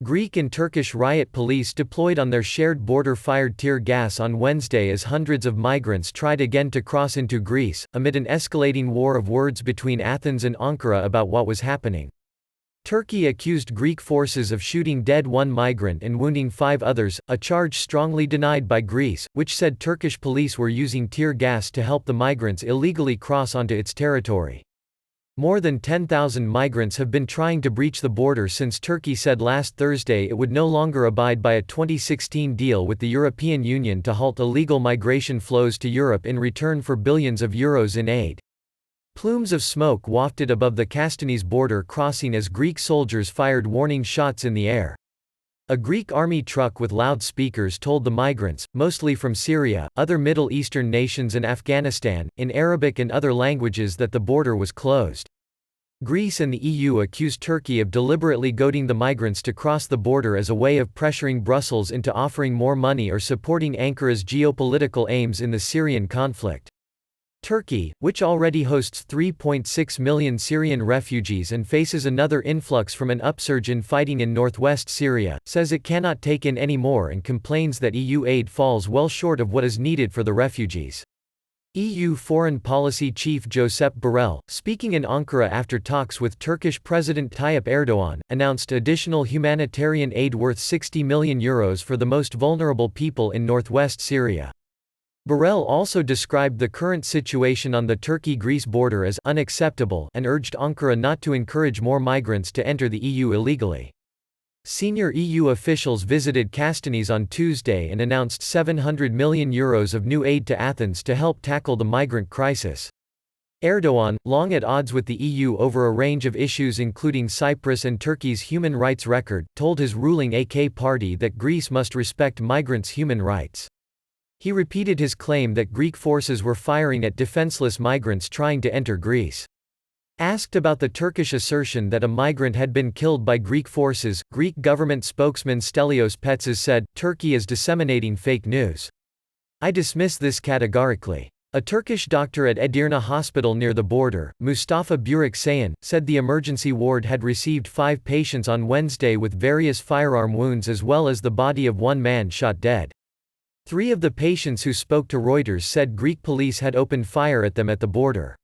Greek and Turkish riot police deployed on their shared border fired tear gas on Wednesday as hundreds of migrants tried again to cross into Greece, amid an escalating war of words between Athens and Ankara about what was happening. Turkey accused Greek forces of shooting dead one migrant and wounding 5 others, a charge strongly denied by Greece, which said Turkish police were using tear gas to help the migrants illegally cross onto its territory. More than 10,000 migrants have been trying to breach the border since Turkey said last Thursday it would no longer abide by a 2016 deal with the European Union to halt illegal migration flows to Europe in return for billions of euros in aid. Plumes of smoke wafted above the Kastanis border crossing as Greek soldiers fired warning shots in the air. A Greek army truck with loudspeakers told the migrants, mostly from Syria, other Middle Eastern nations and Afghanistan, in Arabic and other languages that the border was closed. Greece and the EU accused Turkey of deliberately goading the migrants to cross the border as a way of pressuring Brussels into offering more money or supporting Ankara's geopolitical aims in the Syrian conflict. Turkey, which already hosts 3.6 million Syrian refugees and faces another influx from an upsurge in fighting in northwest Syria, says it cannot take in any more and complains that EU aid falls well short of what is needed for the refugees. EU Foreign Policy Chief Josep Borrell, speaking in Ankara after talks with Turkish President Tayyip Erdogan, announced additional humanitarian aid worth €60 million for the most vulnerable people in northwest Syria. Borrell also described the current situation on the Turkey-Greece border as unacceptable and urged Ankara not to encourage more migrants to enter the EU illegally. Senior EU officials visited Kastanis on Tuesday and announced €700 million of new aid to Athens to help tackle the migrant crisis. Erdogan, long at odds with the EU over a range of issues including Cyprus and Turkey's human rights record, told his ruling AK party that Greece must respect migrants' human rights. He repeated his claim that Greek forces were firing at defenseless migrants trying to enter Greece. Asked about the Turkish assertion that a migrant had been killed by Greek forces, Greek government spokesman Stelios Petsis said, "Turkey is disseminating fake news. I dismiss this categorically." A Turkish doctor at Edirne Hospital near the border, Mustafa Burak Sayan, said the emergency ward had received 5 patients on Wednesday with various firearm wounds as well as the body of one man shot dead. 3 of the patients who spoke to Reuters said Greek police had opened fire at them at the border.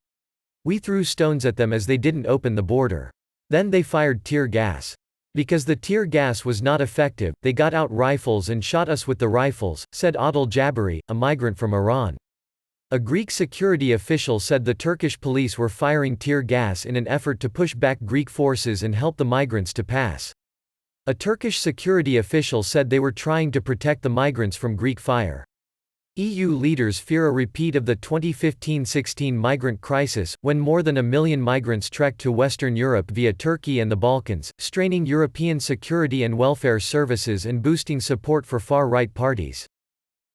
"We threw stones at them as they didn't open the border. Then they fired tear gas. Because the tear gas was not effective, they got out rifles and shot us with the rifles," said Adil Jabari, a migrant from Iran. A Greek security official said the Turkish police were firing tear gas in an effort to push back Greek forces and help the migrants to pass. A Turkish security official said they were trying to protect the migrants from Greek fire. EU leaders fear a repeat of the 2015-16 migrant crisis, when more than 1 million migrants trekked to Western Europe via Turkey and the Balkans, straining European security and welfare services and boosting support for far-right parties.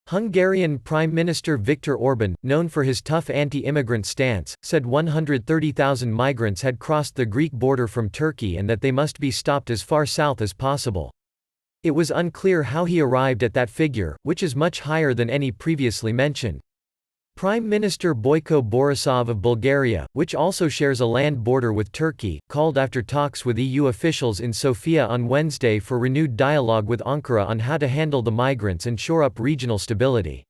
Hungarian Prime Minister Viktor Orbán, known for his tough anti-immigrant stance, said 130,000 migrants had crossed the Greek border from Turkey and that they must be stopped as far south as possible. It was unclear how he arrived at that figure, which is much higher than any previously mentioned. Prime Minister Boyko Borisov of Bulgaria, which also shares a land border with Turkey, called after talks with EU officials in Sofia on Wednesday for renewed dialogue with Ankara on how to handle the migrants and shore up regional stability.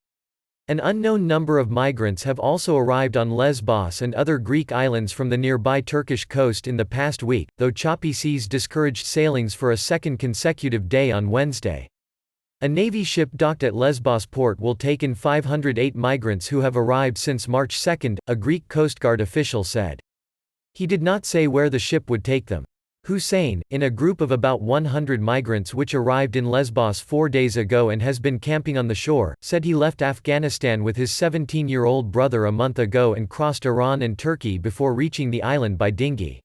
An unknown number of migrants have also arrived on Lesbos and other Greek islands from the nearby Turkish coast in the past week, though choppy seas discouraged sailings for a second consecutive day on Wednesday. A Navy ship docked at Lesbos port will take in 508 migrants who have arrived since March 2, a Greek Coast Guard official said. He did not say where the ship would take them. Hussein, in a group of about 100 migrants which arrived in Lesbos 4 days ago and has been camping on the shore, said he left Afghanistan with his 17-year-old brother a month ago and crossed Iran and Turkey before reaching the island by dinghy.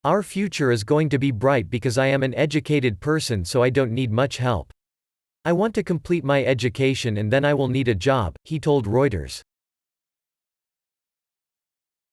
"Our future is going to be bright because I am an educated person, so I don't need much help. I want to complete my education and then I will need a job," he told Reuters.